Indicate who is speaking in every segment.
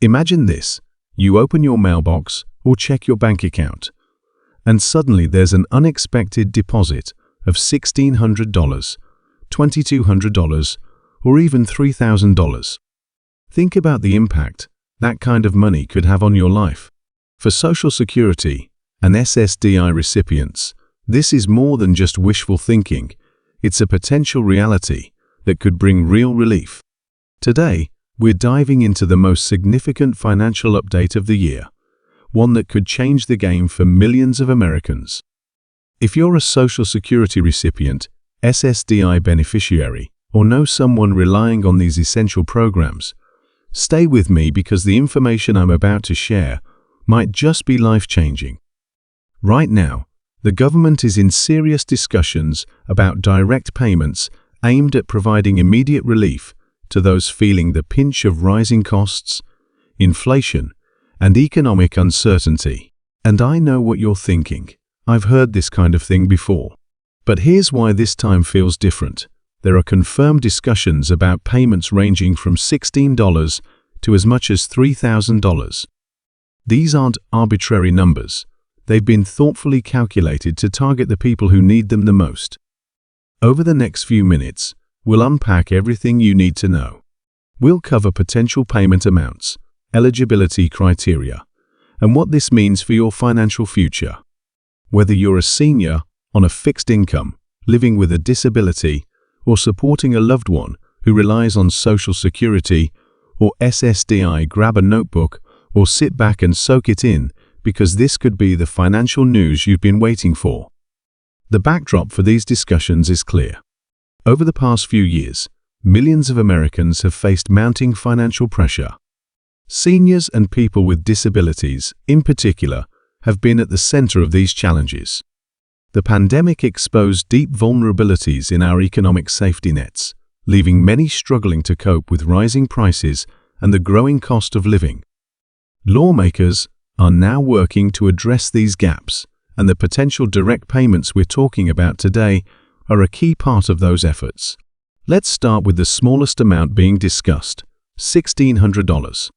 Speaker 1: Imagine this: you open your mailbox or check your bank account, and suddenly there's an unexpected deposit of $1,600, $2,200, or even $3,000. Think about the impact that kind of money could have on your life. For Social Security and SSDI recipients, this is more than just wishful thinking. It's a potential reality that could bring real relief. Today, we're diving into the most significant financial update of the year, one that could change the game for millions of Americans. If you're a Social Security recipient, SSDI beneficiary, or know someone relying on these essential programs, stay with me because the information I'm about to share might just be life-changing. Right now, the government is in serious discussions about direct payments aimed at providing immediate relief to those feeling the pinch of rising costs, inflation, and economic uncertainty. And I know what you're thinking. I've heard this kind of thing before. But here's why this time feels different. There are confirmed discussions about payments ranging from $16 to as much as $3,000. These aren't arbitrary numbers. They've been thoughtfully calculated to target the people who need them the most. Over the next few minutes, we'll unpack everything you need to know. We'll cover potential payment amounts, eligibility criteria, and what this means for your financial future. Whether you're a senior, on a fixed income, living with a disability, or supporting a loved one who relies on Social Security or SSDI, grab a notebook or sit back and soak it in, because this could be the financial news you've been waiting for. The backdrop for these discussions is clear. Over the past few years, millions of Americans have faced mounting financial pressure. Seniors and people with disabilities, in particular, have been at the center of these challenges. The pandemic exposed deep vulnerabilities in our economic safety nets, leaving many struggling to cope with rising prices and the growing cost of living. Lawmakers are now working to address these gaps, and the potential direct payments we're talking about today are a key part of those efforts. Let's start with the smallest amount being discussed, $1,600.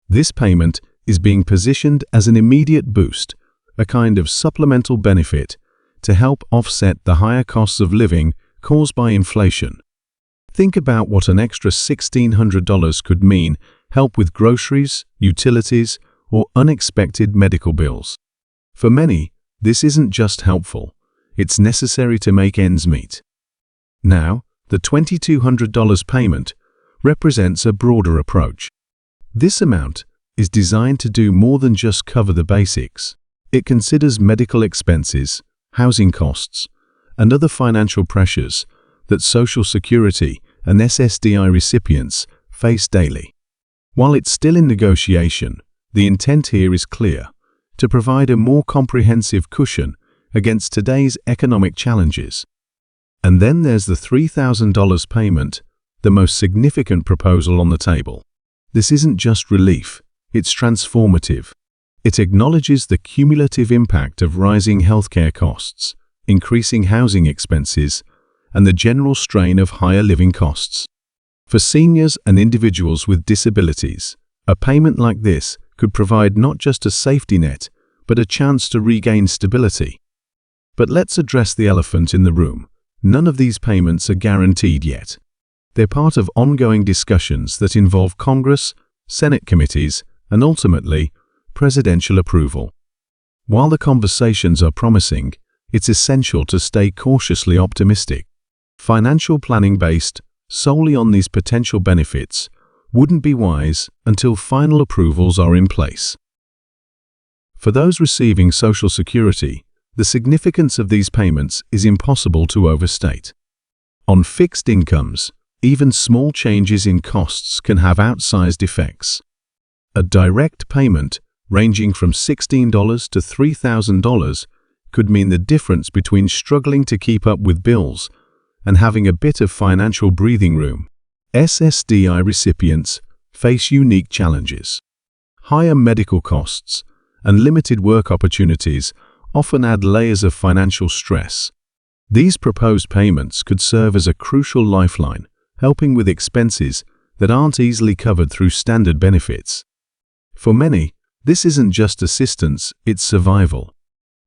Speaker 1: This payment is being positioned as an immediate boost, a kind of supplemental benefit to help offset the higher costs of living caused by inflation. Think about what an extra $1,600 could mean: help with groceries, utilities, or unexpected medical bills. For many, this isn't just helpful, it's necessary to make ends meet. Now, the $2,200 payment represents a broader approach. This amount is designed to do more than just cover the basics. It considers medical expenses, housing costs, and other financial pressures that Social Security and SSDI recipients face daily. While it's still in negotiation, the intent here is clear: to provide a more comprehensive cushion against today's economic challenges. And then there's the $3,000 payment, the most significant proposal on the table. This isn't just relief, it's transformative. It acknowledges the cumulative impact of rising healthcare costs, increasing housing expenses, and the general strain of higher living costs. For seniors and individuals with disabilities, a payment like this could provide not just a safety net, but a chance to regain stability. But let's address the elephant in the room. None of these payments are guaranteed yet. They're part of ongoing discussions that involve Congress, Senate committees, and ultimately, presidential approval. While the conversations are promising, it's essential to stay cautiously optimistic. Financial planning based solely on these potential benefits wouldn't be wise until final approvals are in place. For those receiving Social Security, the significance of these payments is impossible to overstate. On fixed incomes, even small changes in costs can have outsized effects. A direct payment ranging from $16 to $3,000 could mean the difference between struggling to keep up with bills and having a bit of financial breathing room. SSDI recipients face unique challenges. Higher medical costs and limited work opportunities often add layers of financial stress. These proposed payments could serve as a crucial lifeline, helping with expenses that aren't easily covered through standard benefits. For many, this isn't just assistance, it's survival.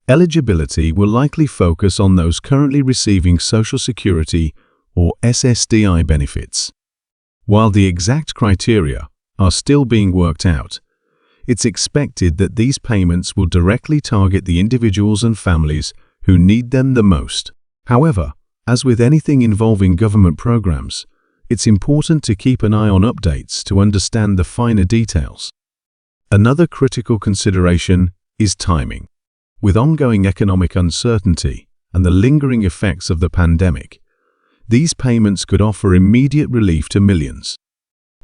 Speaker 1: Eligibility will likely focus on those currently receiving Social Security or SSDI benefits. While the exact criteria are still being worked out, it's expected that these payments will directly target the individuals and families who need them the most. However, as with anything involving government programs, it's important to keep an eye on updates to understand the finer details. Another critical consideration is timing. With ongoing economic uncertainty and the lingering effects of the pandemic, these payments could offer immediate relief to millions.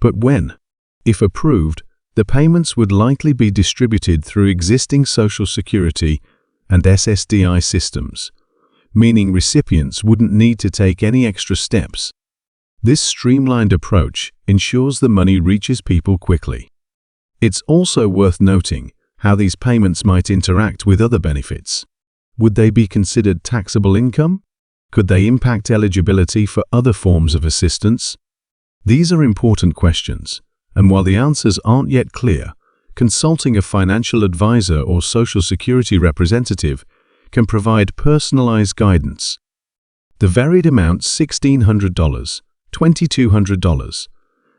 Speaker 1: But when, if approved, the payments would likely be distributed through existing Social Security and SSDI systems, meaning recipients wouldn't need to take any extra steps. This streamlined approach ensures the money reaches people quickly. It's also worth noting how these payments might interact with other benefits. Would they be considered taxable income? Could they impact eligibility for other forms of assistance? These are important questions, and while the answers aren't yet clear, consulting a financial advisor or Social Security representative can provide personalized guidance. The varied amounts $1,600, $2,200,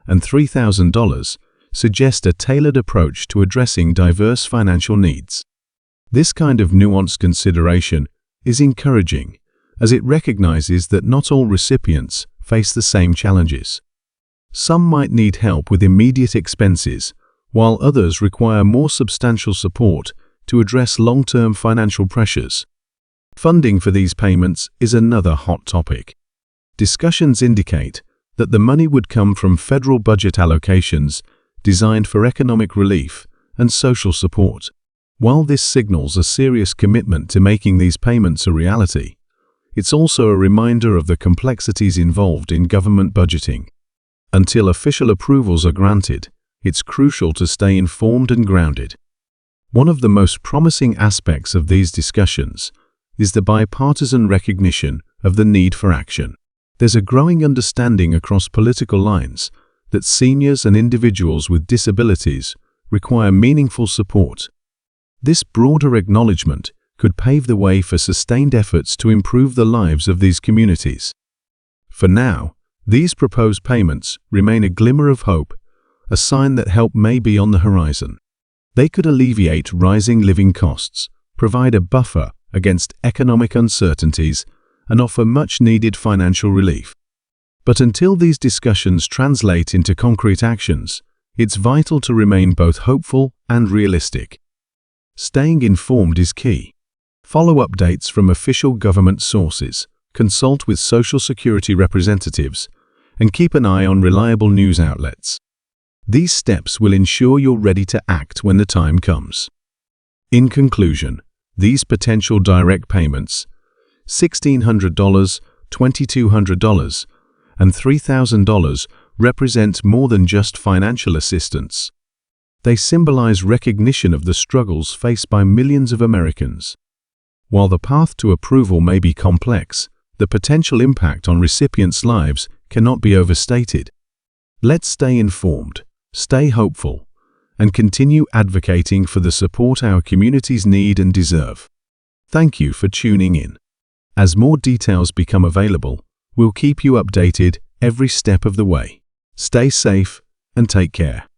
Speaker 1: and $3,000 suggest a tailored approach to addressing diverse financial needs. This kind of nuanced consideration is encouraging, as it recognizes that not all recipients face the same challenges. Some might need help with immediate expenses, while others require more substantial support to address long-term financial pressures. Funding for these payments is another hot topic. Discussions indicate that the money would come from federal budget allocations designed for economic relief and social support. While this signals a serious commitment to making these payments a reality, it's also a reminder of the complexities involved in government budgeting. Until official approvals are granted, it's crucial to stay informed and grounded. One of the most promising aspects of these discussions is the bipartisan recognition of the need for action. There's a growing understanding across political lines that seniors and individuals with disabilities require meaningful support. This broader acknowledgement could pave the way for sustained efforts to improve the lives of these communities. For now, these proposed payments remain a glimmer of hope, a sign that help may be on the horizon. They could alleviate rising living costs, provide a buffer against economic uncertainties, and offer much-needed financial relief. But until these discussions translate into concrete actions, it's vital to remain both hopeful and realistic. Staying informed is key. Follow updates from official government sources, consult with Social Security representatives, and keep an eye on reliable news outlets. These steps will ensure you're ready to act when the time comes. In conclusion, these potential direct payments, $1,600, $2,200, and $3,000, represent more than just financial assistance. They symbolize recognition of the struggles faced by millions of Americans. While the path to approval may be complex, the potential impact on recipients' lives cannot be overstated. Let's stay informed, stay hopeful, and continue advocating for the support our communities need and deserve. Thank you for tuning in. As more details become available, we'll keep you updated every step of the way. Stay safe and take care.